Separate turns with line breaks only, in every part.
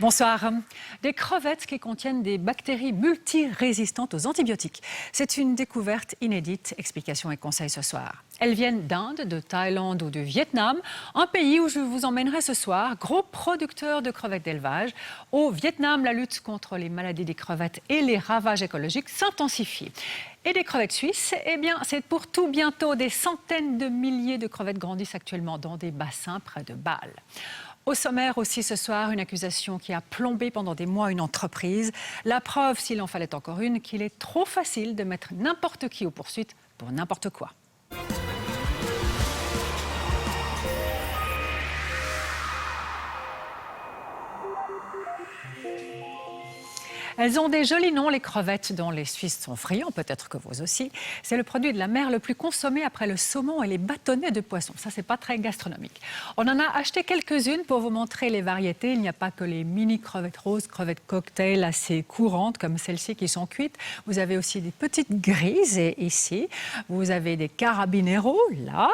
Bonsoir. Des crevettes qui contiennent des bactéries multirésistantes aux antibiotiques. C'est une découverte inédite. Explications et conseils ce soir. Elles viennent d'Inde, de Thaïlande ou du Vietnam, un pays où je vous emmènerai ce soir, gros producteur de crevettes d'élevage. Au Vietnam, la lutte contre les maladies des crevettes et les ravages écologiques s'intensifie. Et des crevettes suisses, eh bien, c'est pour tout bientôt. Des centaines de milliers de crevettes grandissent actuellement dans des bassins près de Bâle. Au sommaire aussi ce soir, une accusation qui a plombé pendant des mois une entreprise. La preuve, s'il en fallait encore une, qu'il est trop facile de mettre n'importe qui aux poursuites pour n'importe quoi. Elles ont des jolis noms, les crevettes, dont les Suisses sont friands, peut-être que vous aussi. C'est le produit de la mer le plus consommé après le saumon et les bâtonnets de poisson. Ça, c'est pas très gastronomique. On en a acheté quelques-unes pour vous montrer les variétés. Il n'y a pas que les mini crevettes roses, crevettes cocktail assez courantes comme celles-ci qui sont cuites. Vous avez aussi des petites grises ici. Vous avez des carabineros là.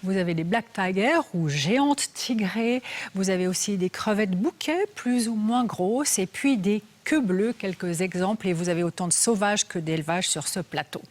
Vous avez des black tiger ou géantes tigrées. Vous avez aussi des crevettes bouquets plus ou moins grosses et puis des queue bleue, quelques exemples, et vous avez autant de sauvages que d'élevage sur ce plateau.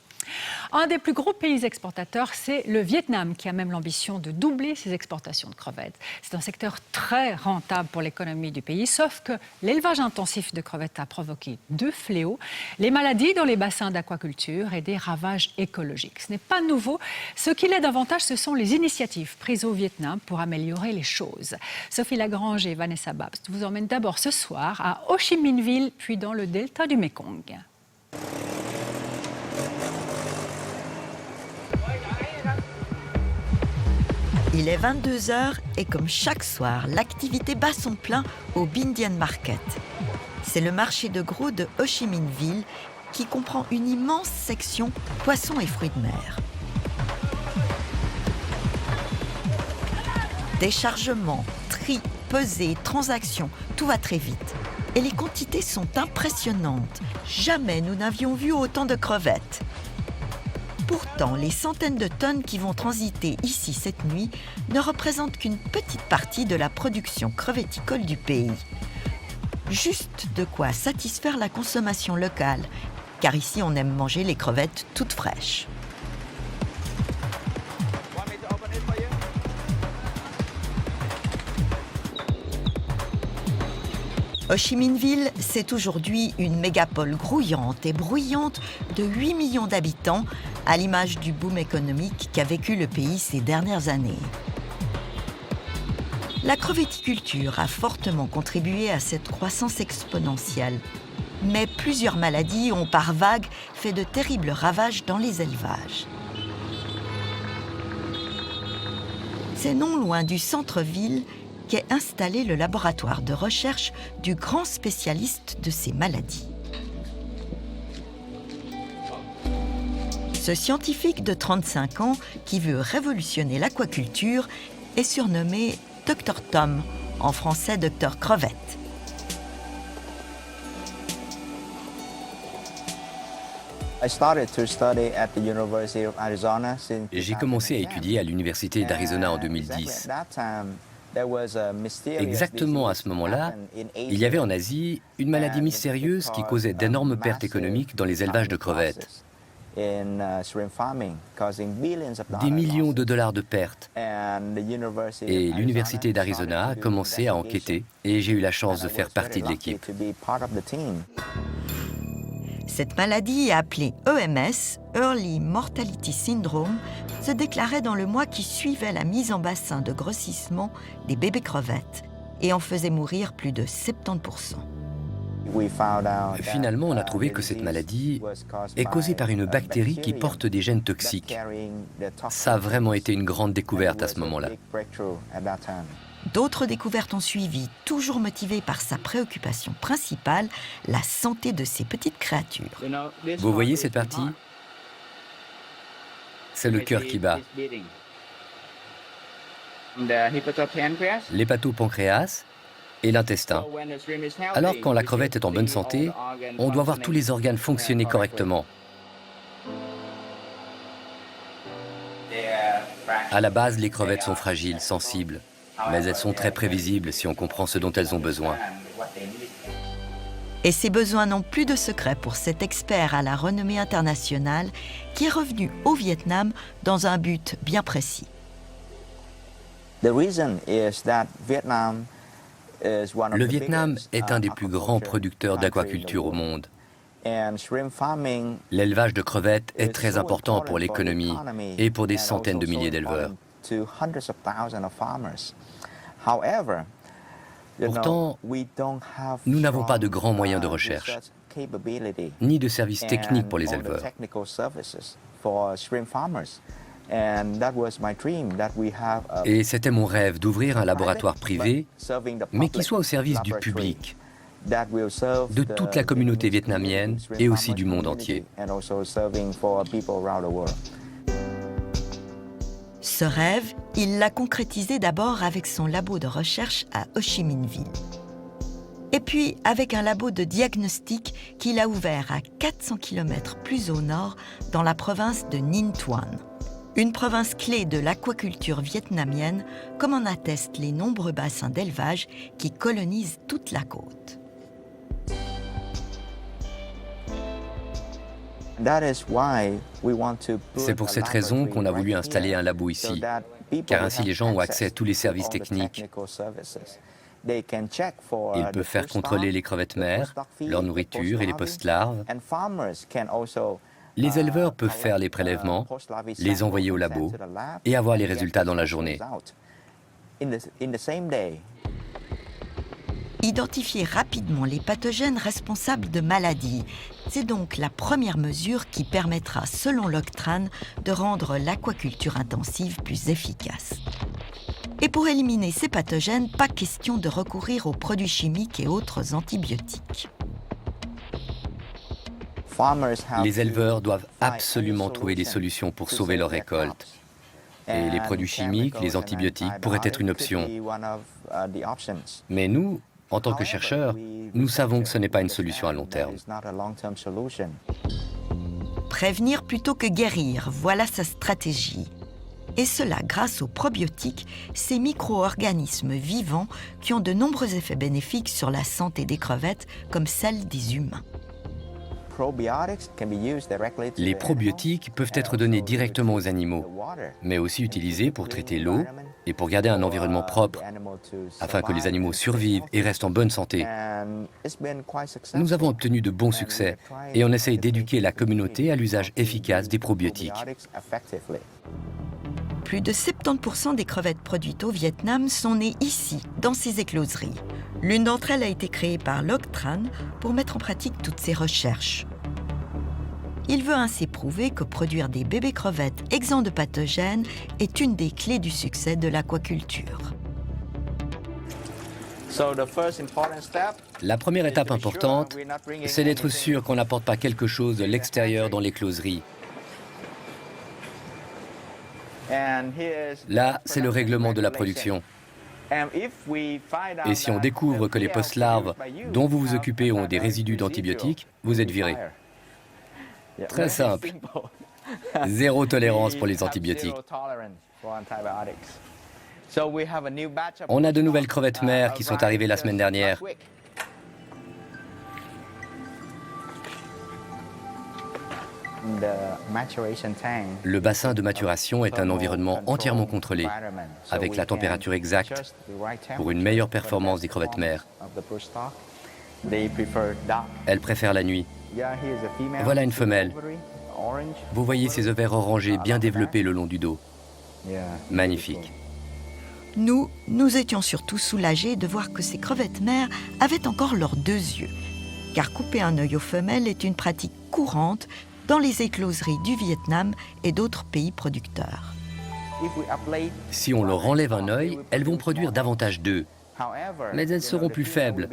Un des plus gros pays exportateurs, c'est le Vietnam, qui a même l'ambition de doubler ses exportations de crevettes. C'est un secteur très rentable pour l'économie du pays, sauf que l'élevage intensif de crevettes a provoqué deux fléaux, les maladies dans les bassins d'aquaculture et des ravages écologiques. Ce n'est pas nouveau. Ce qui l'est davantage, ce sont les initiatives prises au Vietnam pour améliorer les choses. Sophie Lagrange et Vanessa Babst vous emmènent d'abord ce soir à Ho Chi Minh Ville, puis dans le delta du Mekong.
Il est 22h et comme chaque soir, l'activité bat son plein au Bindian Market. C'est le marché de gros de Ho Chi Minh Ville qui comprend une immense section poissons et fruits de mer. Déchargement, tri, pesée, transactions, tout va très vite. Et les quantités sont impressionnantes. Jamais nous n'avions vu autant de crevettes. Pourtant, les centaines de tonnes qui vont transiter ici cette nuit ne représentent qu'une petite partie de la production crevetticole du pays. Juste de quoi satisfaire la consommation locale, car ici on aime manger les crevettes toutes fraîches. Ho Chi Minh Ville, c'est aujourd'hui une mégapole grouillante et bruyante de 8 millions d'habitants, à l'image du boom économique qu'a vécu le pays ces dernières années. La crevetticulture a fortement contribué à cette croissance exponentielle, mais plusieurs maladies ont par vagues fait de terribles ravages dans les élevages. C'est non loin du centre-ville qu'est installé le laboratoire de recherche du grand spécialiste de ces maladies. Ce scientifique de 35 ans, qui veut révolutionner l'aquaculture, est surnommé Dr Tom, en français Dr Crevette.
J'ai commencé à étudier à l'Université d'Arizona en 2010. Exactement à ce moment-là, il y avait en Asie une maladie mystérieuse qui causait d'énormes pertes économiques dans les élevages de crevettes. Des millions de dollars de pertes. Et l'Université d'Arizona a commencé à enquêter et j'ai eu la chance de faire partie de l'équipe.
Cette maladie, appelée EMS, Early Mortality Syndrome, se déclarait dans le mois qui suivait la mise en bassin de grossissement des bébés crevettes et en faisait mourir plus de 70%.
Finalement, on a trouvé que cette maladie est causée par une bactérie qui porte des gènes toxiques. Ça a vraiment été une grande découverte à ce moment-là.
D'autres découvertes ont suivi, toujours motivées par sa préoccupation principale, la santé de ces petites créatures.
Vous voyez cette partie? C'est le cœur qui bat. L'hépatopancréas et l'intestin. Alors, quand la crevette est en bonne santé, on doit voir tous les organes fonctionner correctement. À la base, les crevettes sont fragiles, sensibles, mais elles sont très prévisibles si on comprend ce dont elles ont besoin.
Et ces besoins n'ont plus de secret pour cet expert à la renommée internationale qui est revenu au Vietnam dans un but bien précis.
Le Vietnam est un des plus grands producteurs d'aquaculture au monde. L'élevage de crevettes est très important pour l'économie et pour des centaines de milliers d'éleveurs. Pourtant, nous n'avons pas de grands moyens de recherche, ni de services techniques pour les éleveurs. Et c'était mon rêve d'ouvrir un laboratoire privé, mais qui soit au service du public, de toute la communauté vietnamienne et aussi du monde entier.
Ce rêve, il l'a concrétisé d'abord avec son labo de recherche à Ho Chi Minh Ville. Et puis avec un labo de diagnostic qu'il a ouvert à 400 km plus au nord dans la province de Ninh Thuan. Une province clé de l'aquaculture vietnamienne, comme en attestent les nombreux bassins d'élevage qui colonisent toute la côte.
C'est pour cette raison qu'on a voulu installer un labo ici, car ainsi les gens ont accès à tous les services techniques. Ils peuvent faire contrôler les crevettes mères, leur nourriture et les post-larves. Les éleveurs peuvent faire les prélèvements, les envoyer au labo et avoir les résultats dans la journée.
Identifier rapidement les pathogènes responsables de maladies, c'est donc la première mesure qui permettra, selon l'Octrane, de rendre l'aquaculture intensive plus efficace. Et pour éliminer ces pathogènes, pas question de recourir aux produits chimiques et autres antibiotiques.
Les éleveurs doivent absolument trouver des solutions pour sauver leur récolte. Et les produits chimiques, les antibiotiques, pourraient être une option. Mais nous, en tant que chercheurs, nous savons que ce n'est pas une solution à long terme.
Prévenir plutôt que guérir, voilà sa stratégie. Et cela grâce aux probiotiques, ces micro-organismes vivants qui ont de nombreux effets bénéfiques sur la santé des crevettes comme celle des humains.
Les probiotiques peuvent être donnés directement aux animaux, mais aussi utilisés pour traiter l'eau et pour garder un environnement propre, afin que les animaux survivent et restent en bonne santé. Nous avons obtenu de bons succès et on essaye d'éduquer la communauté à l'usage efficace des probiotiques.
Plus de 70% des crevettes produites au Vietnam sont nées ici, dans ces écloseries. L'une d'entre elles a été créée par l'Octrane pour mettre en pratique toutes ces recherches. Il veut ainsi prouver que produire des bébés crevettes exempts de pathogènes est une des clés du succès de l'aquaculture.
La première étape importante, c'est d'être sûr qu'on n'apporte pas quelque chose de l'extérieur dans l'écloserie. Là, c'est le règlement de la production. Et si on découvre que les post-larves dont vous vous occupez ont des résidus d'antibiotiques, vous êtes viré. Très simple. Zéro tolérance pour les antibiotiques. On a de nouvelles crevettes mères qui sont arrivées la semaine dernière. Le bassin de maturation est un environnement entièrement contrôlé, avec la température exacte pour une meilleure performance des crevettes mères. Elles préfèrent la nuit. Voilà une femelle. Vous voyez ses ovaires orangés bien développés le long du dos. Magnifique.
Nous étions surtout soulagés de voir que ces crevettes mères avaient encore leurs deux yeux. Car couper un œil aux femelles est une pratique courante dans les écloseries du Vietnam et d'autres pays producteurs.
Si on leur enlève un œil, elles vont produire davantage d'œufs. Mais elles seront plus faibles,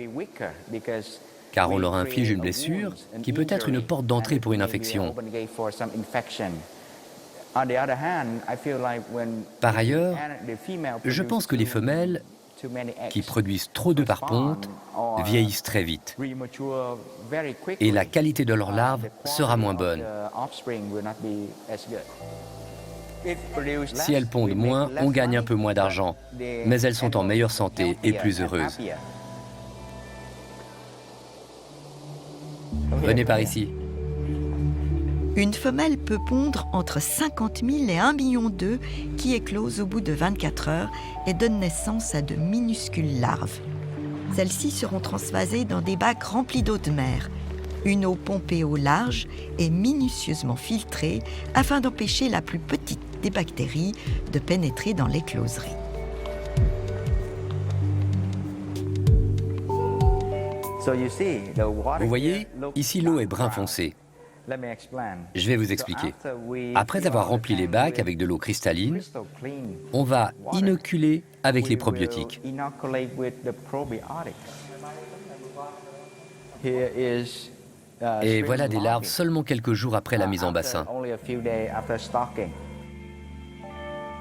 car on leur inflige une blessure qui peut être une porte d'entrée pour une infection. Par ailleurs, je pense que les femelles, qui produisent trop d'œufs par ponte, vieillissent très vite. Et la qualité de leurs larves sera moins bonne. Si elles pondent moins, on gagne un peu moins d'argent, mais elles sont en meilleure santé et plus heureuses. Venez par ici.
Une femelle peut pondre entre 50 000 et 1 million d'œufs qui éclosent au bout de 24 heures et donnent naissance à de minuscules larves. Celles-ci seront transvasées dans des bacs remplis d'eau de mer, une eau pompée au large et minutieusement filtrée afin d'empêcher la plus petite des bactéries de pénétrer dans l'écloserie.
Vous voyez, ici l'eau est brun foncé. Je vais vous expliquer. Après avoir rempli les bacs avec de l'eau cristalline, on va inoculer avec les probiotiques. Et voilà des larves seulement quelques jours après la mise en bassin.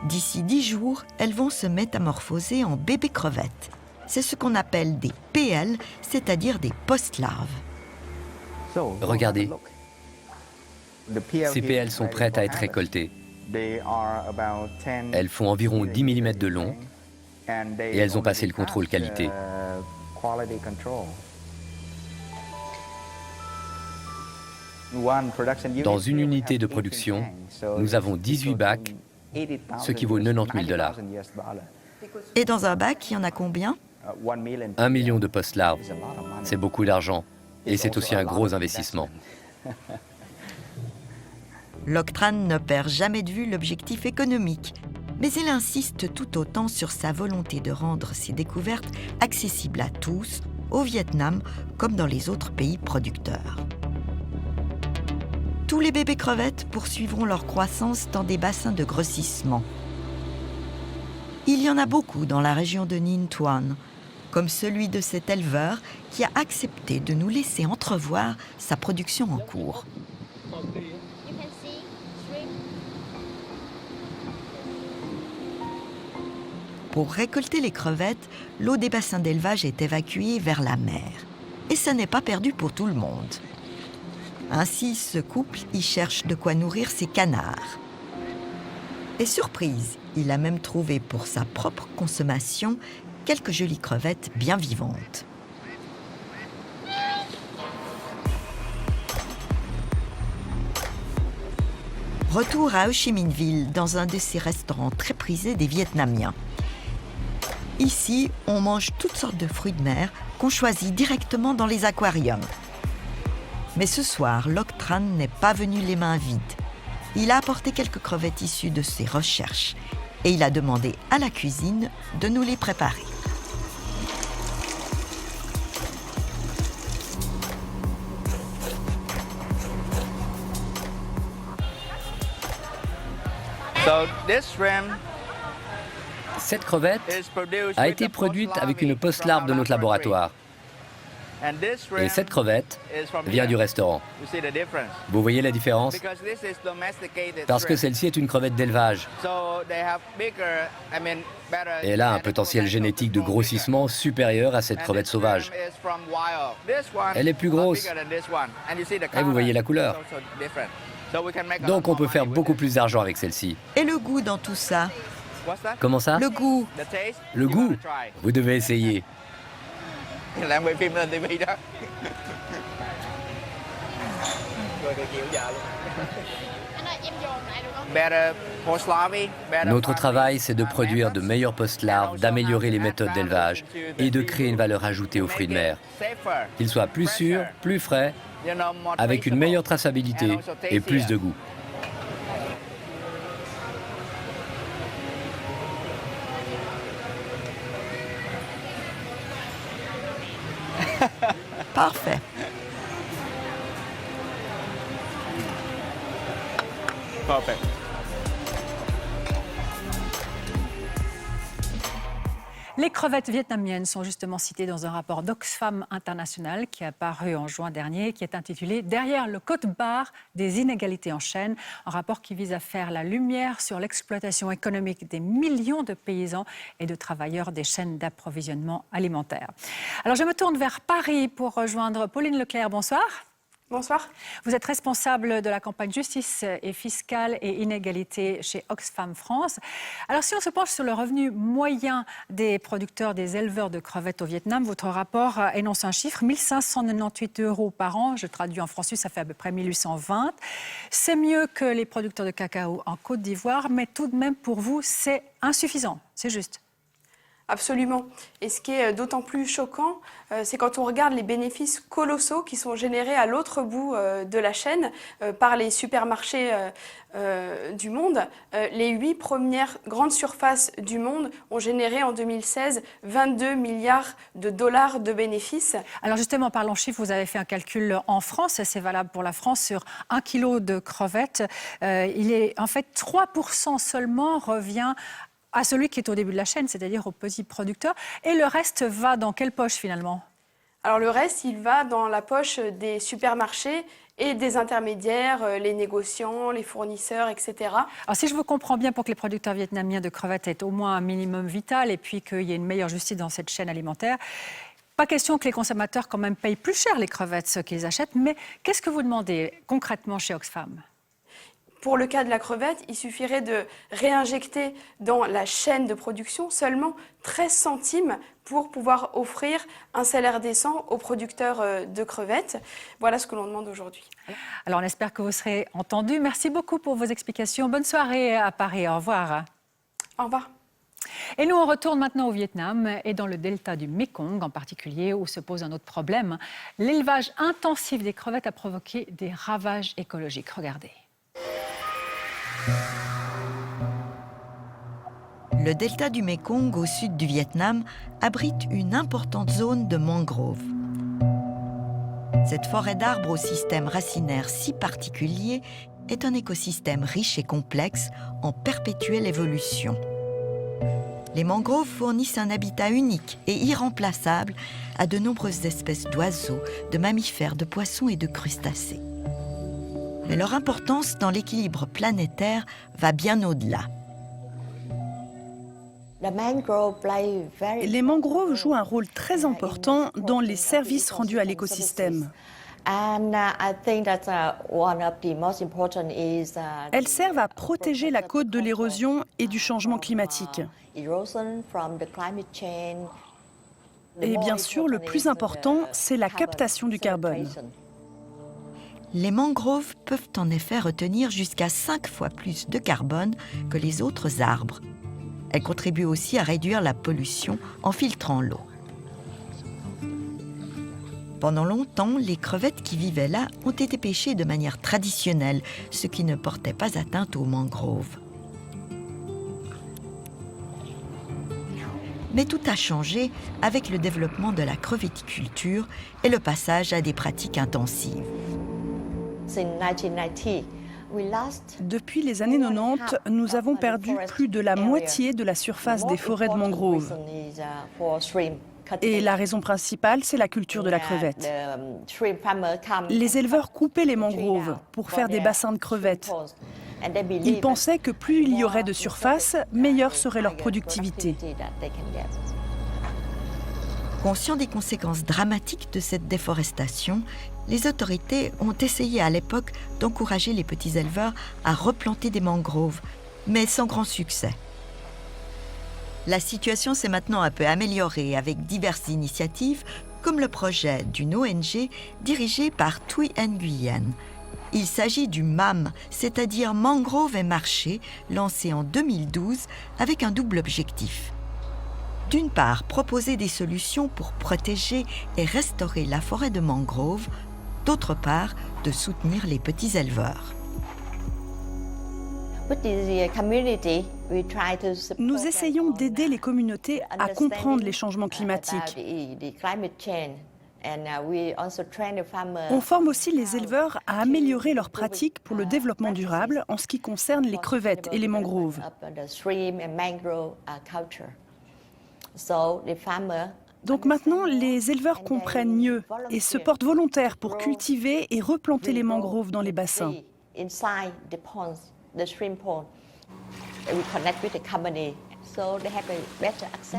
D'ici 10 jours, elles vont se métamorphoser en bébés crevettes. C'est ce qu'on appelle des PL, c'est-à-dire des post-larves.
Regardez, ces PL sont prêtes à être récoltées. Elles font environ 10 mm de long et elles ont passé le contrôle qualité. Dans une unité de production, nous avons 18 bacs, ce qui vaut 90 000 $.
Et dans un bac, il y en a combien ?
1 million de post-larves. C'est beaucoup d'argent et c'est aussi un gros investissement.
L'Octran ne perd jamais de vue l'objectif économique, mais il insiste tout autant sur sa volonté de rendre ses découvertes accessibles à tous, au Vietnam comme dans les autres pays producteurs. Tous les bébés crevettes poursuivront leur croissance dans des bassins de grossissement. Il y en a beaucoup dans la région de Ninh Thuan, comme celui de cet éleveur qui a accepté de nous laisser entrevoir sa production en cours. Pour récolter les crevettes, l'eau des bassins d'élevage est évacuée vers la mer. Et ça n'est pas perdu pour tout le monde. Ainsi, ce couple y cherche de quoi nourrir ses canards. Et surprise, il a même trouvé pour sa propre consommation quelques jolies crevettes bien vivantes. Retour à Ho Chi Minh Ville, dans un de ces restaurants très prisés des Vietnamiens. Ici, on mange toutes sortes de fruits de mer qu'on choisit directement dans les aquariums. Mais ce soir, l'Octran n'est pas venu les mains vides. Il a apporté quelques crevettes issues de ses recherches et il a demandé à la cuisine de nous les préparer.
Cette crevette a été produite avec une post-larve de notre laboratoire. Et cette crevette vient du restaurant. Vous voyez la différence? Parce que celle-ci est une crevette d'élevage. Et elle a un potentiel génétique de grossissement supérieur à cette crevette sauvage. Elle est plus grosse. Et vous voyez la couleur. Donc on peut faire beaucoup plus d'argent avec celle-ci.
Et le goût dans tout ça?
Comment ça?
Le goût.
Le goût? Vous devez essayer. Notre travail, c'est de produire de meilleurs post-larves, d'améliorer les méthodes d'élevage et de créer une valeur ajoutée aux fruits de mer. Qu'ils soient plus sûrs, plus frais, avec une meilleure traçabilité et plus de goût.
Parfait.
Perfect.
Les crevettes vietnamiennes sont justement citées dans un rapport d'Oxfam International qui est paru en juin dernier, qui est intitulé « Derrière le code-barre des inégalités en chaîne », un rapport qui vise à faire la lumière sur l'exploitation économique des millions de paysans et de travailleurs des chaînes d'approvisionnement alimentaire. Alors je me tourne vers Paris pour rejoindre Pauline Leclerc. Bonsoir.
Bonsoir.
Vous êtes responsable de la campagne Justice et fiscale et inégalité chez Oxfam France. Alors si on se penche sur le revenu moyen des producteurs, des éleveurs de crevettes au Vietnam, votre rapport énonce un chiffre, 1 598 € par an. Je traduis en francs suisses, ça fait à peu près 1 820. C'est mieux que les producteurs de cacao en Côte d'Ivoire, mais tout de même pour vous, c'est insuffisant, c'est juste.
Absolument. Et ce qui est d'autant plus choquant, c'est quand on regarde les bénéfices colossaux qui sont générés à l'autre bout de la chaîne par les supermarchés du monde. Les 8 premières grandes surfaces du monde ont généré en 2016 22 milliards de dollars de bénéfices.
Alors justement, parlons chiffres, vous avez fait un calcul en France, et c'est valable pour la France, sur 1 kilo de crevettes. Il est en fait 3% seulement revient à celui qui est au début de la chaîne, c'est-à-dire aux petits producteurs. Et le reste va dans quelle poche finalement?
Alors le reste, il va dans la poche des supermarchés et des intermédiaires, les négociants, les fournisseurs, etc.
Alors si je vous comprends bien, pour que les producteurs vietnamiens de crevettes aient au moins un minimum vital et puis qu'il y ait une meilleure justice dans cette chaîne alimentaire, pas question que les consommateurs quand même payent plus cher les crevettes, ce qu'ils achètent, mais qu'est-ce que vous demandez concrètement chez Oxfam?
Pour le cas de la crevette, il suffirait de réinjecter dans la chaîne de production seulement 13 centimes pour pouvoir offrir un salaire décent aux producteurs de crevettes. Voilà ce que l'on demande aujourd'hui.
Alors on espère que vous serez entendus. Merci beaucoup pour vos explications. Bonne soirée à Paris. Au revoir.
Au revoir.
Et nous, on retourne maintenant au Vietnam et dans le delta du Mekong en particulier, où se pose un autre problème. L'élevage intensif des crevettes a provoqué des ravages écologiques. Regardez.
Le delta du Mékong, au sud du Vietnam, abrite une importante zone de mangroves. Cette forêt d'arbres au système racinaire si particulier est un écosystème riche et complexe en perpétuelle évolution. Les mangroves fournissent un habitat unique et irremplaçable à de nombreuses espèces d'oiseaux, de mammifères, de poissons et de crustacés. Mais leur importance dans l'équilibre planétaire va bien au-delà.
Les mangroves jouent un rôle très important dans les services rendus à l'écosystème. Elles servent à protéger la côte de l'érosion et du changement climatique. Et bien sûr, le plus important, c'est la captation du carbone.
Les mangroves peuvent en effet retenir jusqu'à 5 fois plus de carbone que les autres arbres. Elles contribuent aussi à réduire la pollution en filtrant l'eau. Pendant longtemps, les crevettes qui vivaient là ont été pêchées de manière traditionnelle, ce qui ne portait pas atteinte aux mangroves. Mais tout a changé avec le développement de la crevetticulture et le passage à des pratiques intensives.
Depuis les années 90, nous avons perdu plus de la moitié de la surface des forêts de mangroves. Et la raison principale, c'est la culture de la crevette. Les éleveurs coupaient les mangroves pour faire des bassins de crevettes. Ils pensaient que plus il y aurait de surface, meilleure serait leur productivité.
Conscients des conséquences dramatiques de cette déforestation, les autorités ont essayé à l'époque d'encourager les petits éleveurs à replanter des mangroves, mais sans grand succès. La situation s'est maintenant un peu améliorée avec diverses initiatives, comme le projet d'une ONG dirigée par Thuy Nguyen. Il s'agit du MAM, c'est-à-dire Mangrove et Marché, lancé en 2012 avec un double objectif. D'une part, proposer des solutions pour protéger et restaurer la forêt de mangrove, d'autre part, de soutenir les petits éleveurs.
Nous essayons d'aider les communautés à comprendre les changements climatiques. On forme aussi les éleveurs à améliorer leurs pratiques pour le développement durable en ce qui concerne les crevettes et les mangroves. Donc maintenant, les éleveurs comprennent mieux et se portent volontaires pour cultiver et replanter les mangroves dans les bassins.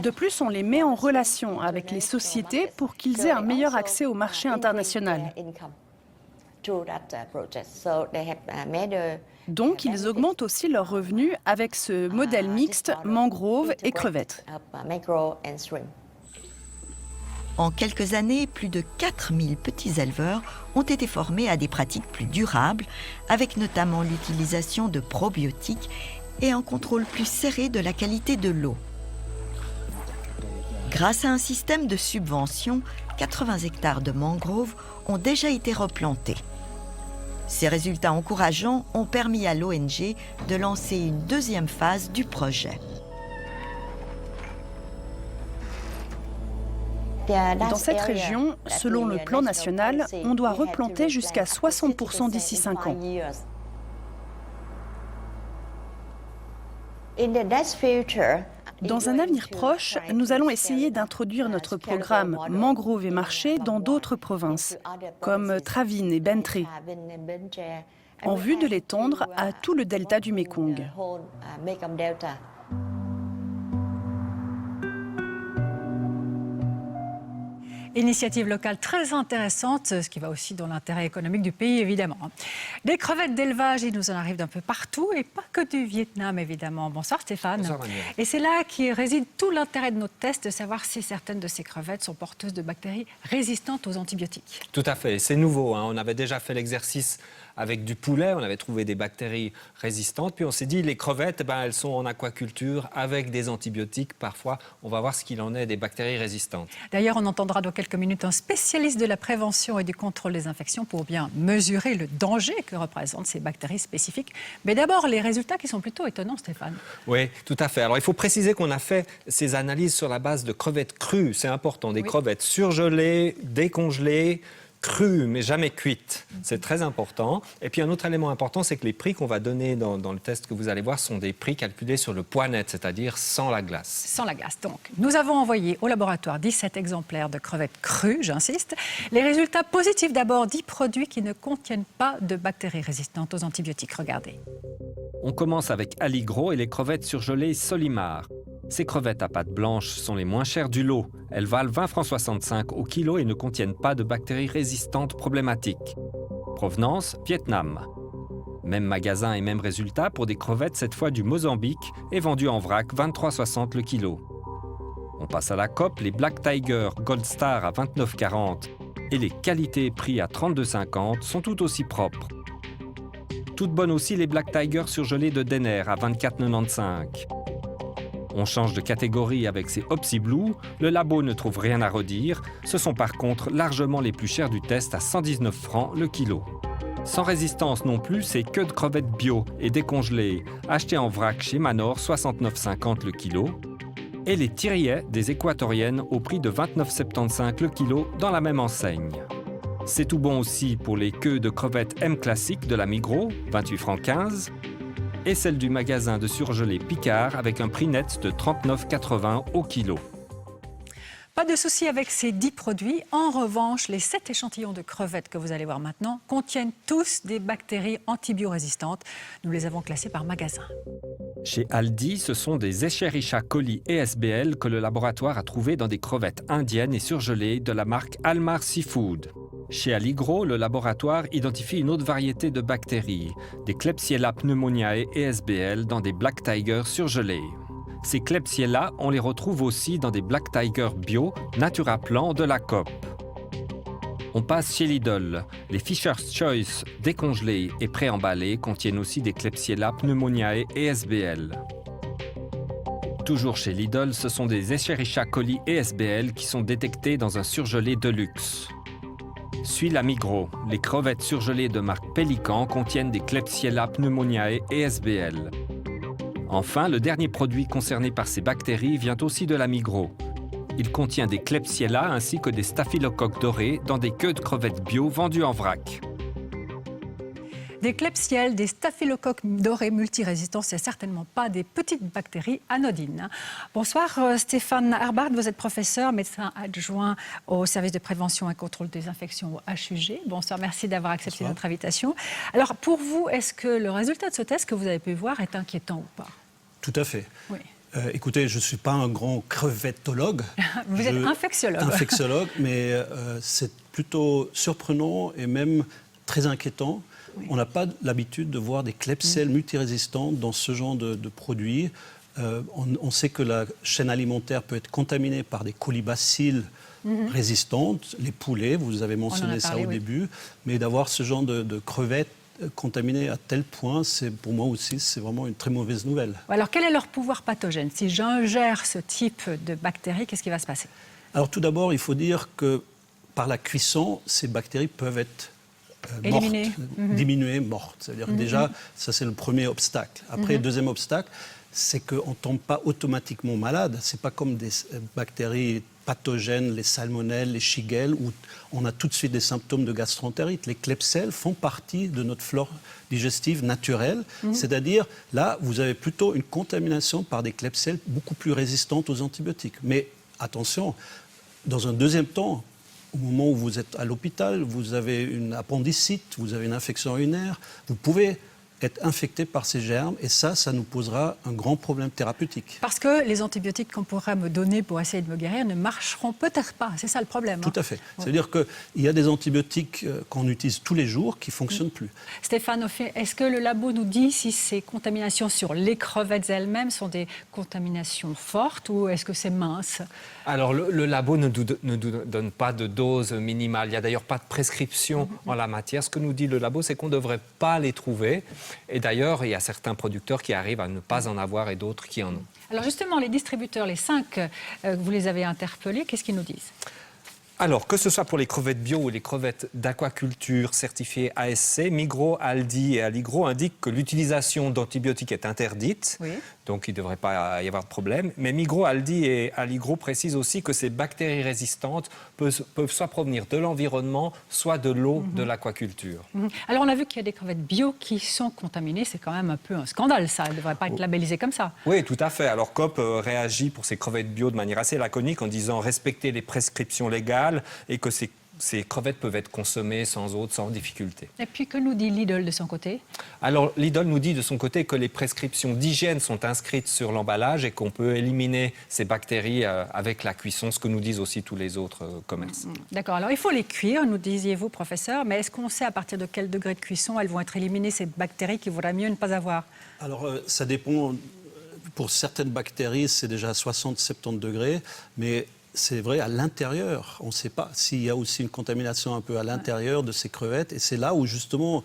De plus, on les met en relation avec les sociétés pour qu'ils aient un meilleur accès au marché international. Donc, ils augmentent aussi leurs revenus avec ce modèle mixte mangrove et crevettes.
En quelques années, plus de 4000 petits éleveurs ont été formés à des pratiques plus durables, avec notamment l'utilisation de probiotiques et un contrôle plus serré de la qualité de l'eau. Grâce à un système de subvention, 80 hectares de mangroves ont déjà été replantés. Ces résultats encourageants ont permis à l'ONG de lancer une deuxième phase du projet.
Dans cette région, selon le plan national, on doit replanter jusqu'à 60% d'ici 5 ans. Dans un avenir proche, nous allons essayer d'introduire notre programme Mangrove et Marché dans d'autres provinces, comme Travin et Bentry, en vue de l'étendre à tout le delta du Mékong.
Initiative locale très intéressante, ce qui va aussi dans l'intérêt économique du pays, évidemment. Des crevettes d'élevage, il nous en arrive d'un peu partout, et pas que du Vietnam, évidemment. Bonsoir Stéphane.
Bonsoir Manuel.
Et c'est là qui réside tout l'intérêt de notre test, de savoir si certaines de ces crevettes sont porteuses de bactéries résistantes aux antibiotiques.
Tout à fait, c'est nouveau. On avait déjà fait l'exercice avec du poulet, on avait trouvé des bactéries résistantes. Puis on s'est dit, les crevettes, elles sont en aquaculture avec des antibiotiques. Parfois, on va voir ce qu'il en est des bactéries résistantes.
D'ailleurs, on entendra dans quelques minutes un spécialiste de la prévention et du contrôle des infections pour bien mesurer le danger que représentent ces bactéries spécifiques. Mais d'abord, les résultats qui sont plutôt étonnants, Stéphane.
Oui, tout à fait. Alors, il faut préciser qu'on a fait ces analyses sur la base de crevettes crues. C'est important, des crevettes surgelées, décongelées, crues, mais jamais cuites. C'est très important. Et puis un autre élément important, c'est que les prix qu'on va donner dans le test que vous allez voir sont des prix calculés sur le poids net, c'est-à-dire sans la glace.
Sans la glace. Donc, nous avons envoyé au laboratoire 17 exemplaires de crevettes crues, j'insiste. Les résultats positifs d'abord, 10 produits qui ne contiennent pas de bactéries résistantes aux antibiotiques. Regardez.
On commence avec Aligro et les crevettes surgelées Solimar. Ces crevettes à pâte blanche sont les moins chères du lot. Elles valent 20 francs 65 au kilo et ne contiennent pas de bactéries résistantes problématiques. Provenance, Vietnam. Même magasin et même résultat pour des crevettes cette fois du Mozambique et vendues en vrac 23,60 le kilo. On passe à la COP, les Black Tiger Gold Star à 29,40 et les qualités prix à 32,50 sont tout aussi propres. Toutes bonnes aussi les Black Tiger surgelés de Denner à 24,95. On change de catégorie avec ces Opsy Blue, le labo ne trouve rien à redire, ce sont par contre largement les plus chers du test à 119 francs le kilo. Sans résistance non plus, c'est que de crevettes bio et décongelées, achetées en vrac chez Manor 69,50 le kilo, et les Tiriet des équatoriennes au prix de 29,75 le kilo dans la même enseigne. C'est tout bon aussi pour les queues de crevettes M classique de la Migros, 28 francs 15, et celle du magasin de surgelés Picard avec un prix net de 39,80 au kilo.
Pas de souci avec ces 10 produits. En revanche, les 7 échantillons de crevettes que vous allez voir maintenant contiennent tous des bactéries antibiorésistantes. Nous les avons classés par magasin.
Chez Aldi, ce sont des Escherichia coli ESBL que le laboratoire a trouvés dans des crevettes indiennes et surgelées de la marque Almar Seafood. Chez Aligro, le laboratoire identifie une autre variété de bactéries, des Klebsiella pneumoniae ESBL dans des Black Tiger surgelés. Ces Klebsiella, on les retrouve aussi dans des Black Tiger bio Naturaplan de la COP. On passe chez Lidl. Les Fisher's Choice décongelés et préemballés contiennent aussi des Klebsiella pneumoniae ESBL. Toujours chez Lidl, ce sont des Escherichia coli ESBL qui sont détectés dans un surgelé de luxe. Suit la Migros. Les crevettes surgelées de marque Pélican contiennent des Klebsiella pneumoniae ESBL. Enfin, le dernier produit concerné par ces bactéries vient aussi de la Migros. Il contient des Klebsiella ainsi que des staphylocoques dorés dans des queues de crevettes bio vendues en vrac.
Des Klebsiella, des staphylocoques dorés multirésistants, c'est certainement pas des petites bactéries anodines. Bonsoir Stéphane Herbart, vous êtes professeur, médecin adjoint au service de prévention et contrôle des infections au HUG. Bonsoir, merci d'avoir accepté notre invitation. Alors pour vous, est-ce que le résultat de ce test que vous avez pu voir est inquiétant ou pas?
Tout à fait.
Oui.
Écoutez, je ne suis pas un grand crevettologue.
Vous êtes infectiologue.
Infectiologue, mais c'est plutôt surprenant et même très inquiétant. On n'a pas l'habitude de voir des clepselles multirésistantes dans ce genre de produits. On sait que la chaîne alimentaire peut être contaminée par des colibacilles résistantes, les poulets, vous avez mentionné ça au début, mais d'avoir ce genre de crevettes contaminées à tel point, pour moi aussi, c'est vraiment une très mauvaise nouvelle.
Alors, quel est leur pouvoir pathogène? Si j'ingère ce type de bactéries, qu'est-ce qui va se passer?
Alors, tout d'abord, il faut dire que par la cuisson, ces bactéries peuvent être
éliminées,
diminuées, mortes. C'est-à-dire déjà, ça c'est le premier obstacle. Après, le deuxième obstacle, c'est qu'on ne tombe pas automatiquement malade. Ce n'est pas comme des bactéries pathogènes, les salmonelles, les shigelles, où on a tout de suite des symptômes de gastroentérite. Les klebsielles font partie de notre flore digestive naturelle, c'est-à-dire là, vous avez plutôt une contamination par des klebsielles beaucoup plus résistantes aux antibiotiques. Mais attention, dans un deuxième temps, au moment où vous êtes à l'hôpital, vous avez une appendicite, vous avez une infection urinaire, vous pouvez être infecté par ces germes et ça nous posera un grand problème thérapeutique.
Parce que les antibiotiques qu'on pourrait me donner pour essayer de me guérir ne marcheront peut-être pas, c'est ça le problème.
Tout à fait. C'est-à-dire qu'il y a des antibiotiques qu'on utilise tous les jours qui ne fonctionnent plus.
Stéphane, est-ce que le labo nous dit si ces contaminations sur les crevettes elles-mêmes sont des contaminations fortes ou est-ce que c'est mince?
Alors, le labo ne nous donne pas de dose minimale. Il n'y a d'ailleurs pas de prescription en la matière. Ce que nous dit le labo, c'est qu'on ne devrait pas les trouver. Et d'ailleurs, il y a certains producteurs qui arrivent à ne pas en avoir et d'autres qui en ont.
Alors justement, les distributeurs, les 5, vous les avez interpellés, qu'est-ce qu'ils nous disent?
Alors, que ce soit pour les crevettes bio ou les crevettes d'aquaculture certifiées ASC, Migros, Aldi et Aligro indiquent que l'utilisation d'antibiotiques est interdite. Oui. Donc, il ne devrait pas y avoir de problème. Mais Migros, Aldi et Aligro précisent aussi que ces bactéries résistantes peuvent soit provenir de l'environnement, soit de l'eau de l'aquaculture.
Alors, on a vu qu'il y a des crevettes bio qui sont contaminées. C'est quand même un peu un scandale, ça. Elles ne devraient pas être labellisées comme ça.
Oui, tout à fait. Alors, Coop réagit pour ces crevettes bio de manière assez laconique en disant respecter les prescriptions légales et que ces crevettes peuvent être consommées sans difficulté.
Et puis, que nous dit Lidl de son côté?
Alors, Lidl nous dit de son côté que les prescriptions d'hygiène sont inscrites sur l'emballage et qu'on peut éliminer ces bactéries avec la cuisson, ce que nous disent aussi tous les autres commerces.
D'accord. Alors, il faut les cuire, nous disiez-vous, professeur, mais est-ce qu'on sait à partir de quel degré de cuisson elles vont être éliminées, ces bactéries qu'il vaudrait mieux ne pas avoir?
Alors, ça dépend. Pour certaines bactéries, c'est déjà 60-70 degrés, mais c'est vrai, à l'intérieur, on ne sait pas s'il y a aussi une contamination un peu à l'intérieur de ces crevettes. Et c'est là où, justement,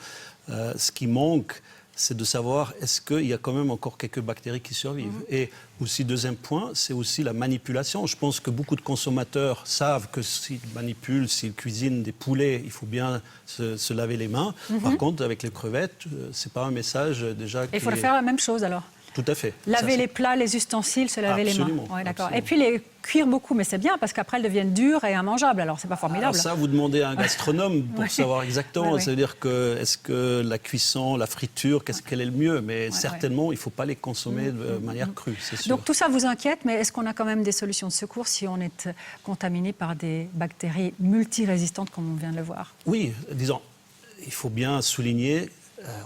ce qui manque, c'est de savoir est-ce qu'il y a quand même encore quelques bactéries qui survivent. Et aussi, deuxième point, c'est aussi la manipulation. Je pense que beaucoup de consommateurs savent que s'ils manipulent, s'ils cuisinent des poulets, il faut bien se laver les mains. Par contre, avec les crevettes, ce n'est pas un message déjà qui...
Il faudrait faire la même chose, alors?
Tout à fait.
Laver les plats, les ustensiles, se laver les mains. Ouais, d'accord. Et puis les cuire beaucoup, mais c'est bien parce qu'après elles deviennent dures et immangeables. Alors c'est pas formidable.
Alors ça, vous demandez à un gastronome pour savoir exactement. C'est-à-dire que est-ce que la cuisson, la friture, quel est le mieux? Mais certainement, il ne faut pas les consommer de manière crue, c'est sûr.
Donc tout ça vous inquiète, mais est-ce qu'on a quand même des solutions de secours si on est contaminé par des bactéries multirésistantes comme on vient de le voir?
Oui, disons, il faut bien souligner.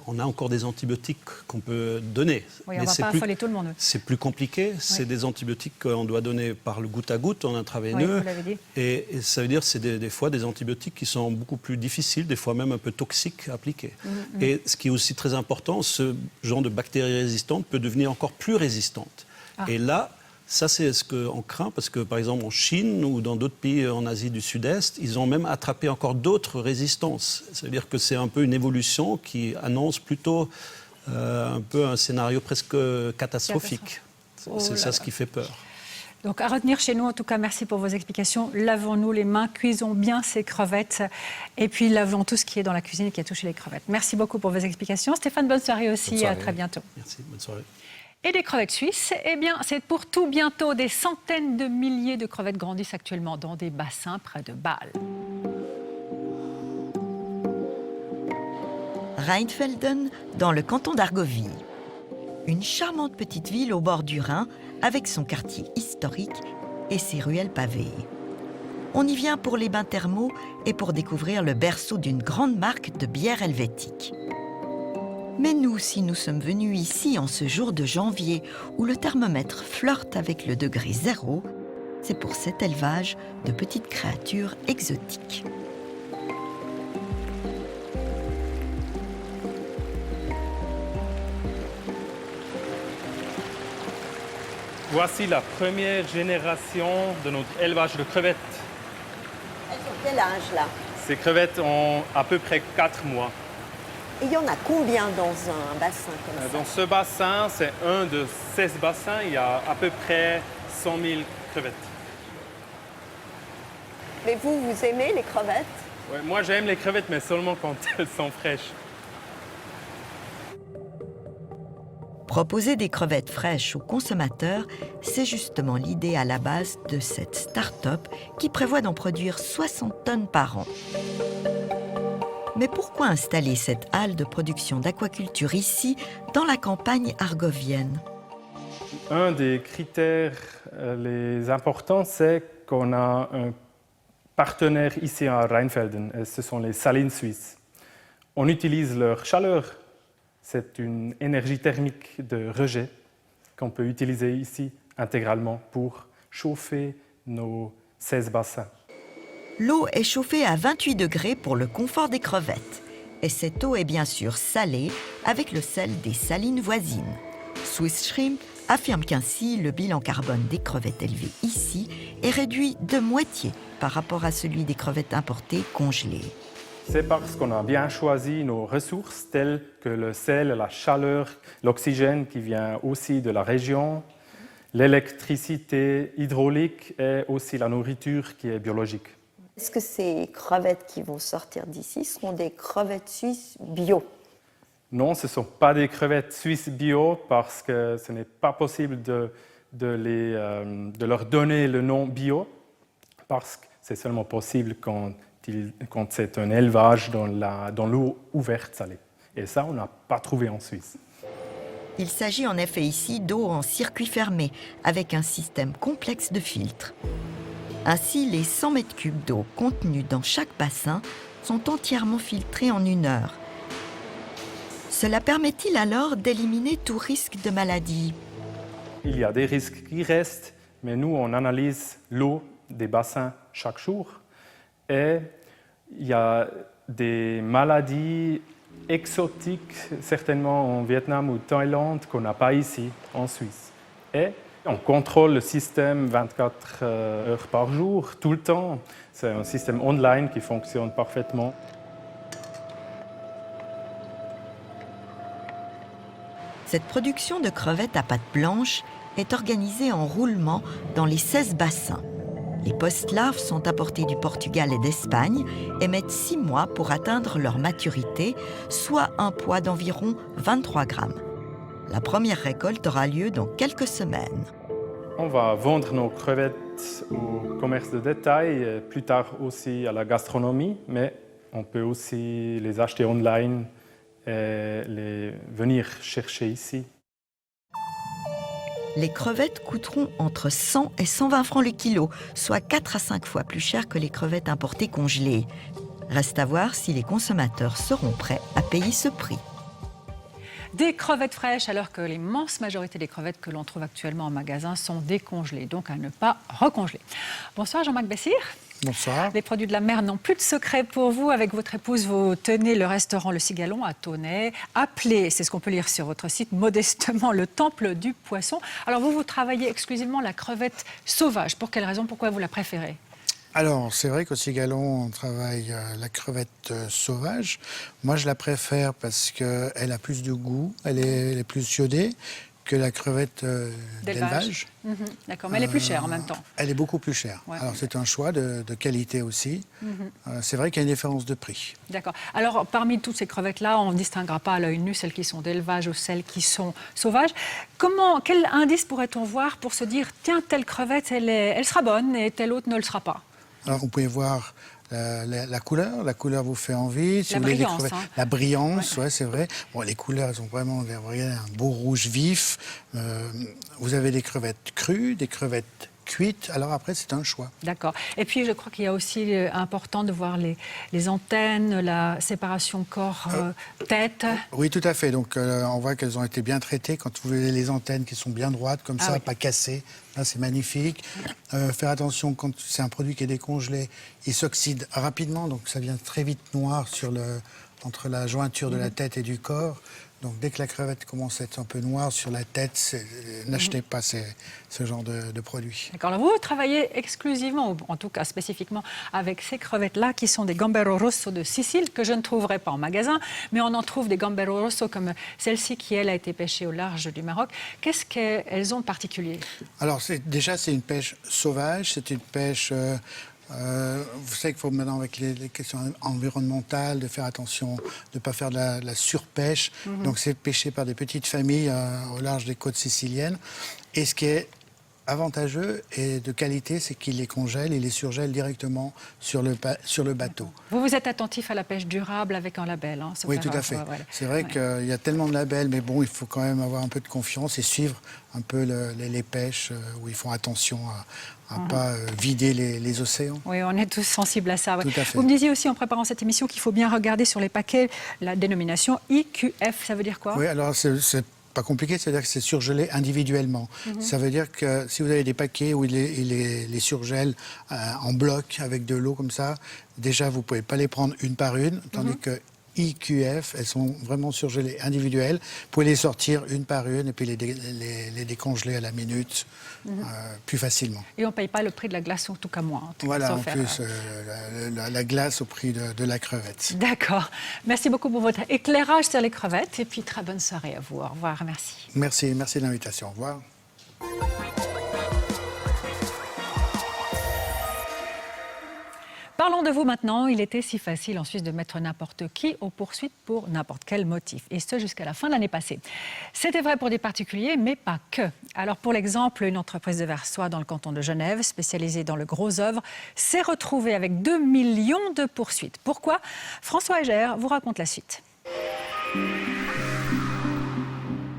On a encore des antibiotiques qu'on peut donner.
Oui, on ne va pas affoler tout le monde.
C'est plus compliqué. C'est des antibiotiques qu'on doit donner par le goutte à goutte, en intraveineux.
Oui, vous l'avez dit.
Et ça veut dire que c'est des fois des antibiotiques qui sont beaucoup plus difficiles, des fois même un peu toxiques à appliquer. Et ce qui est aussi très important, ce genre de bactéries résistantes peut devenir encore plus résistante. Et là, ça, c'est ce qu'on craint, parce que, par exemple, en Chine ou dans d'autres pays en Asie du Sud-Est, ils ont même attrapé encore d'autres résistances. C'est-à-dire que c'est un peu une évolution qui annonce plutôt un peu un scénario presque catastrophique. C'est ça ce qui fait peur.
Donc, à retenir chez nous, en tout cas, merci pour vos explications. Lavons-nous les mains, cuisons bien ces crevettes, et puis lavons tout ce qui est dans la cuisine et qui a touché les crevettes. Merci beaucoup pour vos explications. Stéphane, bonne soirée aussi. Bonne soirée. À très bientôt.
Merci, bonne soirée.
Et des crevettes suisses, eh bien, c'est pour tout bientôt. Des centaines de milliers de crevettes grandissent actuellement dans des bassins près de Bâle.
Rheinfelden, dans le canton d'Argovie. Une charmante petite ville au bord du Rhin, avec son quartier historique et ses ruelles pavées. On y vient pour les bains thermaux et pour découvrir le berceau d'une grande marque de bière helvétique. Mais nous, si nous sommes venus ici en ce jour de janvier où le thermomètre flirte avec le degré 0, c'est pour cet élevage de petites créatures exotiques.
Voici la première génération de notre élevage de crevettes.
Elles ont quel âge là?
Ces crevettes ont à peu près 4 mois.
Et il y en a combien dans un bassin comme ça?
Dans ce bassin, c'est un de 16 bassins. Il y a à peu près 100 000 crevettes.
Mais vous aimez les crevettes?
Ouais, moi, j'aime les crevettes, mais seulement quand elles sont fraîches.
Proposer des crevettes fraîches aux consommateurs, c'est justement l'idée à la base de cette start-up qui prévoit d'en produire 60 tonnes par an. Mais pourquoi installer cette halle de production d'aquaculture ici, dans la campagne argovienne?
Un des critères les importants, c'est qu'on a un partenaire ici à Rheinfelden, et ce sont les salines suisses. On utilise leur chaleur. C'est une énergie thermique de rejet qu'on peut utiliser ici intégralement pour chauffer nos 16 bassins.
L'eau est chauffée à 28 degrés pour le confort des crevettes. Et cette eau est bien sûr salée avec le sel des salines voisines. Swiss Shrimp affirme qu'ainsi, le bilan carbone des crevettes élevées ici est réduit de moitié par rapport à celui des crevettes importées congelées.
C'est parce qu'on a bien choisi nos ressources telles que le sel, la chaleur, l'oxygène qui vient aussi de la région, l'électricité hydraulique et aussi la nourriture qui est biologique.
Est-ce que ces crevettes qui vont sortir d'ici seront des crevettes suisses bio?
Non, ce ne sont pas des crevettes suisses bio parce que ce n'est pas possible de leur donner le nom bio parce que c'est seulement possible quand c'est un élevage dans l'eau ouverte salée. Et ça, on n'a pas trouvé en Suisse.
Il s'agit en effet ici d'eau en circuit fermé, avec un système complexe de filtres. Ainsi, les 100 mètres cubes d'eau contenus dans chaque bassin sont entièrement filtrés en 1 heure. Cela permet-il alors d'éliminer tout risque de maladie?
Il y a des risques qui restent, mais nous, on analyse l'eau des bassins chaque jour. Et il y a des maladies exotiques, certainement en Vietnam ou Thaïlande, qu'on n'a pas ici, en Suisse. Et on contrôle le système 24 heures par jour, tout le temps. C'est un système online qui fonctionne parfaitement.
Cette production de crevettes à pâte blanche est organisée en roulement dans les 16 bassins. Les post-larves sont apportées du Portugal et d'Espagne et mettent 6 mois pour atteindre leur maturité, soit un poids d'environ 23 grammes. La première récolte aura lieu dans quelques semaines.
On va vendre nos crevettes au commerce de détail, et plus tard aussi à la gastronomie, mais on peut aussi les acheter online et les venir chercher ici.
Les crevettes coûteront entre 100 et 120 francs le kilo, soit 4 à 5 fois plus cher que les crevettes importées congelées. Reste à voir si les consommateurs seront prêts à payer ce prix.
Des crevettes fraîches, alors que l'immense majorité des crevettes que l'on trouve actuellement en magasin sont décongelées, donc à ne pas recongeler. Bonsoir Jean-Marc Bessire.
Bonsoir.
Les produits de la mer n'ont plus de secret pour vous. Avec votre épouse, vous tenez le restaurant Le Cigallon à Tonnay. Appelé, c'est ce qu'on peut lire sur votre site, modestement le temple du poisson. Alors vous travaillez exclusivement la crevette sauvage. Pour quelle raison? Pourquoi vous la préférez?
Alors, c'est vrai qu'au Cigallon, on travaille la crevette sauvage. Moi, je la préfère parce qu'elle a plus de goût, elle est plus iodée que la crevette d'élevage.
D'accord, mais elle est plus chère en même temps.
Elle est beaucoup plus chère.
Ouais.
Alors, c'est un choix de qualité aussi. C'est vrai qu'il y a une différence de prix.
D'accord. Alors, parmi toutes ces crevettes-là, on ne distinguera pas à l'œil nu celles qui sont d'élevage ou celles qui sont sauvages. Quel indice pourrait-on voir pour se dire, tiens, telle crevette, elle sera bonne et telle autre ne le sera pas?
Alors, vous pouvez voir la couleur. La couleur vous fait envie. Si
la
vous voulez
brillance.
des crevettes, la brillance, ouais, c'est vrai. Bon, les couleurs, elles ont vraiment un beau rouge vif. Vous avez des crevettes crues, des crevettes cuites. Alors après, c'est un choix.
D'accord. Et puis, je crois qu'il y a aussi important de voir les antennes, la séparation corps-tête.
Oui, tout à fait. Donc, on voit qu'elles ont été bien traitées. Quand vous voyez les antennes qui sont bien droites, comme ça,
oui.
pas cassées, là, c'est magnifique. Faire attention, quand c'est un produit qui est décongelé, il s'oxyde rapidement, donc ça devient très vite noir entre la jointure de la tête et du corps. Donc dès que la crevette commence à être un peu noire sur la tête, n'achetez pas ce genre de produit.
D'accord. Alors vous travaillez exclusivement, ou en tout cas spécifiquement, avec ces crevettes-là qui sont des Gambero Rosso de Sicile, que je ne trouverai pas en magasin, mais on en trouve des Gambero Rosso comme celle-ci qui, elle, a été pêchée au large du Maroc. Qu'est-ce qu'elles ont de particulier?
Alors déjà, c'est une pêche sauvage, c'est une pêche... vous savez qu'il faut maintenant, avec les questions environnementales, de faire attention, de ne pas faire de la surpêche. Donc c'est pêché par des petites familles au large des côtes siciliennes. Et ce qui est avantageux et de qualité, c'est qu'ils les congèlent et les surgèlent directement sur le bateau.
Vous êtes attentif à la pêche durable avec un label, hein,
Oui, tout à fait.
Voilà.
C'est vrai qu'il y a tellement de labels, mais bon, il faut quand même avoir un peu de confiance et suivre un peu les pêches où ils font attention à ne pas vider les océans.
Oui, on est tous sensibles à ça. Ouais.
Tout à fait.
Vous me disiez aussi en préparant cette émission qu'il faut bien regarder sur les paquets la dénomination IQF. Ça veut dire quoi?
Oui, alors c'est pas compliqué, c'est-à-dire que c'est surgelé individuellement. Ça veut dire que si vous avez des paquets où il les surgèle en bloc avec de l'eau comme ça, déjà vous pouvez pas les prendre une par une, tandis que IQF, elles sont vraiment surgelées individuelles. Vous pouvez les sortir une par une et puis les décongeler à la minute plus facilement.
Et on ne paye pas le prix de la glace, en tout cas moins.
Voilà, en plus, la glace au prix de la crevette.
D'accord. Merci beaucoup pour votre éclairage sur les crevettes et puis très bonne soirée à vous. Au revoir, merci.
Merci de l'invitation. Au revoir.
Parlons de vous maintenant. Il était si facile en Suisse de mettre n'importe qui aux poursuites pour n'importe quel motif, et ce jusqu'à la fin de l'année passée. C'était vrai pour des particuliers, mais pas que. Alors pour l'exemple, une entreprise de Versoix dans le canton de Genève, spécialisée dans le gros œuvre, s'est retrouvée avec 2 millions de poursuites. Pourquoi? François Eger vous raconte la suite.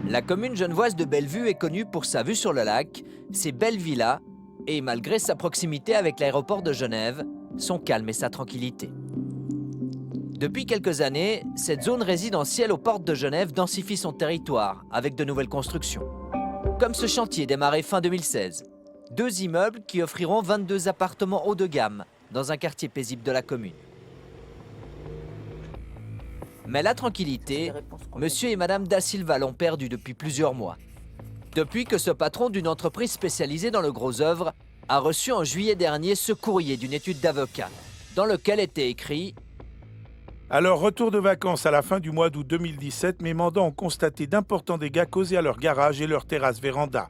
La commune genevoise de Bellevue est connue pour sa vue sur le lac, ses belles villas et, malgré sa proximité avec l'aéroport de Genève, son calme et sa tranquillité. Depuis quelques années, cette zone résidentielle aux portes de Genève densifie son territoire avec de nouvelles constructions. Comme ce chantier démarré fin 2016. 2 immeubles qui offriront 22 appartements haut de gamme dans un quartier paisible de la commune. Mais la tranquillité, monsieur et madame Da Silva l'ont perdue depuis plusieurs mois. Depuis que ce patron d'une entreprise spécialisée dans le gros œuvre a reçu en juillet dernier ce courrier d'une étude d'avocat, dans lequel était écrit «
À leur retour de vacances à la fin du mois d'août 2017, mes mandants ont constaté d'importants dégâts causés à leur garage et leur terrasse véranda.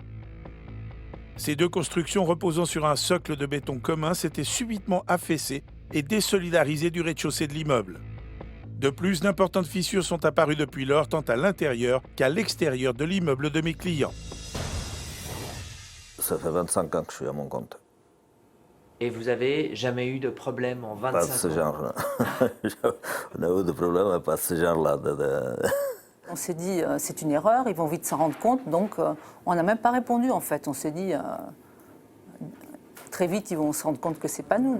Ces 2 constructions reposant sur un socle de béton commun s'étaient subitement affaissées et désolidarisées du rez-de-chaussée de l'immeuble. De plus, d'importantes fissures sont apparues depuis lors, tant à l'intérieur qu'à l'extérieur de l'immeuble de mes clients. »
Ça fait 25 ans que je suis à mon compte.
Et vous avez jamais eu de problème en 25 ans?
Pas de ce genre-là. On a eu des problèmes, pas de ce genre-là.
On s'est dit, c'est une erreur, ils vont vite s'en rendre compte, donc on n'a même pas répondu en fait. On s'est dit, très vite, ils vont se rendre compte que c'est pas nous.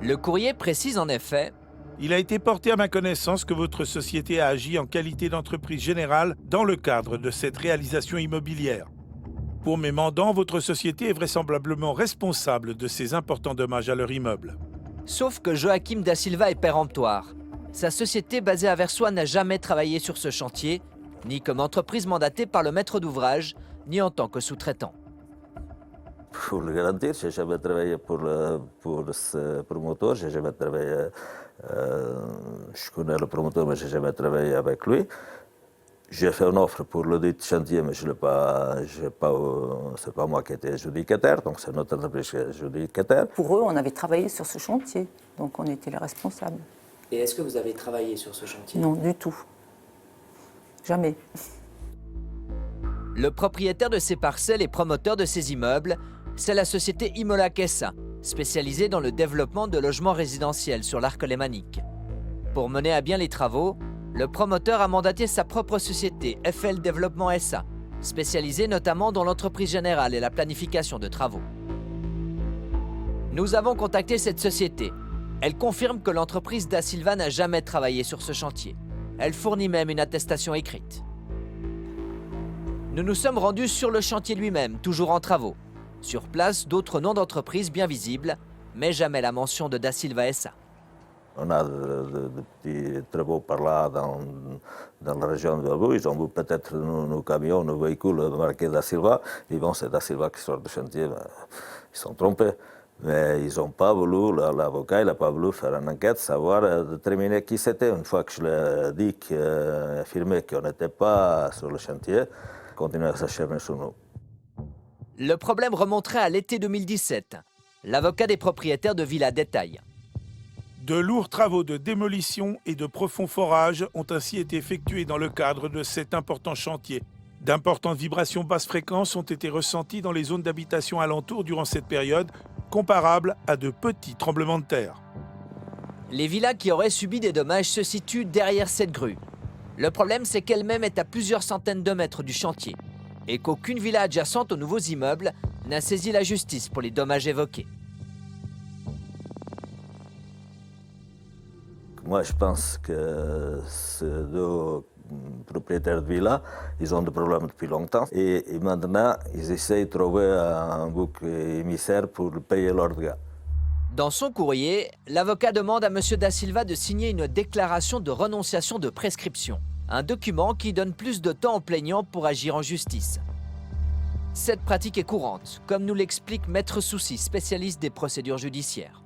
Le courrier précise en effet:
Il a été porté à ma connaissance que votre société a agi en qualité d'entreprise générale dans le cadre de cette réalisation immobilière. Pour mes mandants, votre société est vraisemblablement responsable de ces importants dommages à leur immeuble.
Sauf que Joachim Da Silva est péremptoire. Sa société basée à Versoix n'a jamais travaillé sur ce chantier, ni comme entreprise mandatée par le maître d'ouvrage, ni en tant que sous-traitant.
Pour le garantir, je n'ai jamais travaillé pour ce promoteur, j'ai jamais travaillé. Je connais le promoteur, mais je n'ai jamais travaillé avec lui. J'ai fait une offre pour le dit chantier, mais c'est pas moi qui étais adjudicataire, donc c'est notre entreprise qui est adjudicataire.
Pour eux, on avait travaillé sur ce chantier, donc on était les responsables.
Et est-ce que vous avez travaillé sur ce chantier?
Non, du tout. Jamais.
Le propriétaire de ces parcelles et promoteur de ces immeubles, c'est la société Imola Kessa, spécialisée dans le développement de logements résidentiels sur l'arc lémanique. Pour mener à bien les travaux, le promoteur a mandaté sa propre société, FL Développement SA, spécialisée notamment dans l'entreprise générale et la planification de travaux. Nous avons contacté cette société. Elle confirme que l'entreprise Da Silva n'a jamais travaillé sur ce chantier. Elle fournit même une attestation écrite. Nous nous sommes rendus sur le chantier lui-même, toujours en travaux. Sur place, d'autres noms d'entreprises bien visibles, mais jamais la mention de Da Silva SA.
On a de petits travaux par là dans la région de Bellevue. Ils ont vu peut-être nos camions, nos véhicules marqués Da Silva. Ils vont, c'est Da Silva qui sort du chantier. Ben, ils sont trompés. Mais ils n'ont pas voulu, l'avocat, il n'a pas voulu faire une enquête, savoir déterminer qui c'était. Une fois que je l'ai dit, affirmé qu'on n'était pas sur le chantier, continuer à s'acharner sur nous.
Le problème remonterait à l'été 2017. L'avocat des propriétaires de villas détaille.
De lourds travaux de démolition et de profonds forages ont ainsi été effectués dans le cadre de cet important chantier. D'importantes vibrations basse fréquence ont été ressenties dans les zones d'habitation alentour durant cette période, comparables à de petits tremblements de terre.
Les villas qui auraient subi des dommages se situent derrière cette grue. Le problème, c'est qu'elle-même est à plusieurs centaines de mètres du chantier et qu'aucune villa adjacente aux nouveaux immeubles n'a saisi la justice pour les dommages évoqués.
Moi, je pense que ces deux propriétaires de villas, ils ont des problèmes depuis longtemps. Et maintenant, ils essayent de trouver un bouc émissaire pour payer leurs dégâts.
Dans son courrier, l'avocat demande à M. Da Silva de signer une déclaration de renonciation de prescription, un document qui donne plus de temps aux plaignants pour agir en justice. Cette pratique est courante, comme nous l'explique Maître Soucy, spécialiste des procédures judiciaires.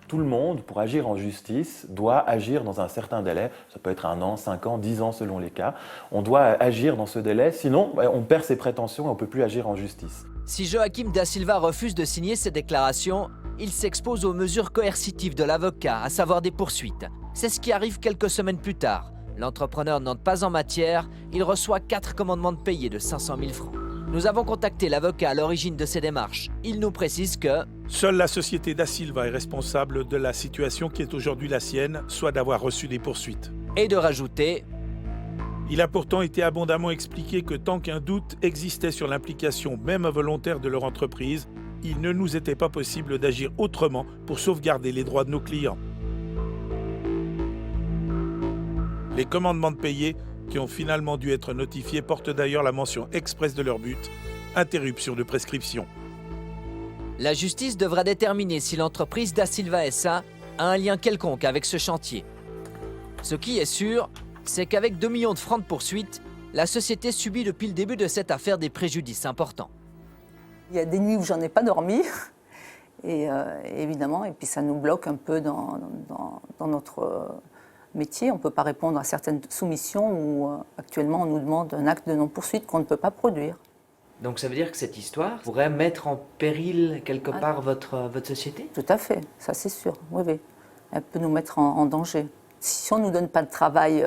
Tout le monde, pour agir en justice, doit agir dans un certain délai. Ça peut être 1 an, 5 ans, 10 ans selon les cas. On doit agir dans ce délai, sinon on perd ses prétentions et on ne peut plus agir en justice.
Si Joachim Da Silva refuse de signer ces déclarations, il s'expose aux mesures coercitives de l'avocat, à savoir des poursuites. C'est ce qui arrive quelques semaines plus tard. L'entrepreneur n'entre pas en matière, il reçoit 4 commandements de payer de 500 000 francs. Nous avons contacté l'avocat à l'origine de ces démarches. Il nous précise que
seule la société Da Silva est responsable de la situation qui est aujourd'hui la sienne, soit d'avoir reçu des poursuites.
Et de rajouter,
il a pourtant été abondamment expliqué que tant qu'un doute existait sur l'implication même volontaire de leur entreprise, il ne nous était pas possible d'agir autrement pour sauvegarder les droits de nos clients. Les commandements de payer qui ont finalement dû être notifiés portent d'ailleurs la mention expresse de leur but, interruption de prescription.
La justice devra déterminer si l'entreprise Da Silva SA a un lien quelconque avec ce chantier. Ce qui est sûr, c'est qu'avec 2 millions de francs de poursuites, la société subit depuis le début de cette affaire des préjudices importants.
Il y a des nuits où j'en ai pas dormi, et évidemment, et puis ça nous bloque un peu dans notre métier. On ne peut pas répondre à certaines soumissions où actuellement on nous demande un acte de non-poursuite qu'on ne peut pas produire.
Donc ça veut dire que cette histoire pourrait mettre en péril quelque part votre société ?
Tout à fait, ça c'est sûr, oui, oui. Elle peut nous mettre en danger. Si on ne nous donne pas de travail,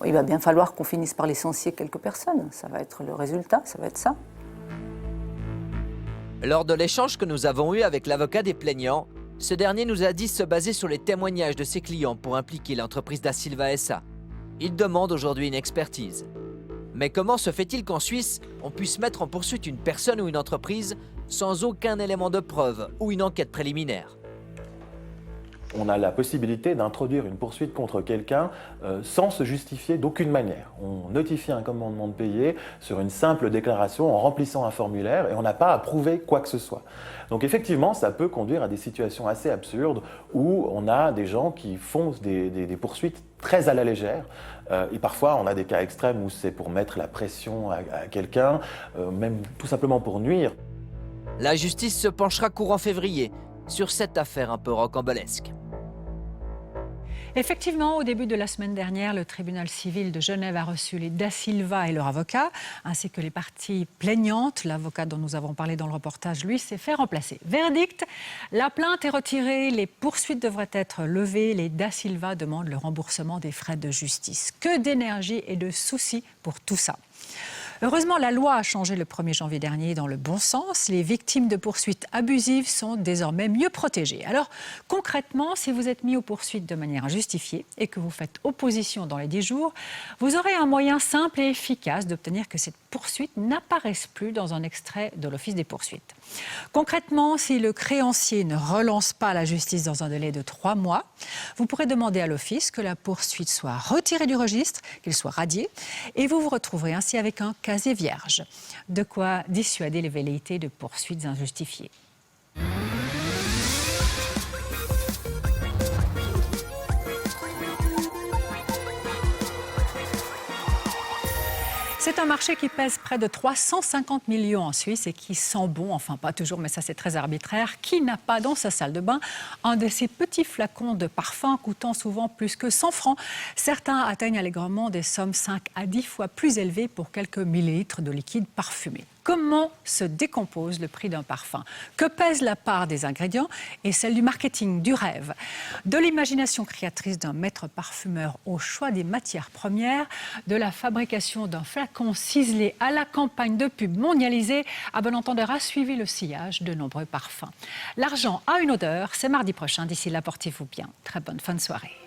il va bien falloir qu'on finisse par licencier quelques personnes. Ça va être le résultat, ça va être ça.
Lors de l'échange que nous avons eu avec l'avocat des plaignants, ce dernier nous a dit se baser sur les témoignages de ses clients pour impliquer l'entreprise Da Silva SA. Il demande aujourd'hui une expertise. Mais comment se fait-il qu'en Suisse, on puisse mettre en poursuite une personne ou une entreprise sans aucun élément de preuve ou une enquête préliminaire ?
On a la possibilité d'introduire une poursuite contre quelqu'un sans se justifier d'aucune manière. On notifie un commandement de payer sur une simple déclaration en remplissant un formulaire et on n'a pas à prouver quoi que ce soit. Donc effectivement, ça peut conduire à des situations assez absurdes où on a des gens qui font des poursuites très à la légère. Et parfois, on a des cas extrêmes où c'est pour mettre la pression à quelqu'un, même tout simplement pour nuire.
La justice se penchera courant février sur cette affaire un peu rocambolesque.
Effectivement, au début de la semaine dernière, le tribunal civil de Genève a reçu les Da Silva et leur avocat, ainsi que les parties plaignantes. L'avocat dont nous avons parlé dans le reportage, lui, s'est fait remplacer. Verdict, la plainte est retirée, les poursuites devraient être levées. Les Da Silva demandent le remboursement des frais de justice. Que d'énergie et de soucis pour tout ça. Heureusement, la loi a changé le 1er janvier dernier dans le bon sens. Les victimes de poursuites abusives sont désormais mieux protégées. Alors, concrètement, si vous êtes mis aux poursuites de manière injustifiée et que vous faites opposition dans les 10 jours, vous aurez un moyen simple et efficace d'obtenir que cette poursuite n'apparaisse plus dans un extrait de l'Office des poursuites. Concrètement, si le créancier ne relance pas la justice dans un délai de 3 mois, vous pourrez demander à l'Office que la poursuite soit retirée du registre, qu'il soit radié, et vous vous retrouverez ainsi avec un casier vierge. De quoi dissuader les velléités de poursuites injustifiées. C'est un marché qui pèse près de 350 millions en Suisse et qui sent bon, enfin pas toujours, mais ça c'est très arbitraire. Qui n'a pas dans sa salle de bain un de ces petits flacons de parfum coûtant souvent plus que 100 francs? Certains atteignent allègrement des sommes 5 à 10 fois plus élevées pour quelques millilitres de liquide parfumé. Comment se décompose le prix d'un parfum? Que pèse la part des ingrédients et celle du marketing, du rêve? De l'imagination créatrice d'un maître parfumeur au choix des matières premières, de la fabrication d'un flacon ciselé à la campagne de pub mondialisée, à bon entendeur a suivi le sillage de nombreux parfums. L'argent a une odeur, c'est mardi prochain. D'ici là, portez-vous bien. Très bonne fin de soirée.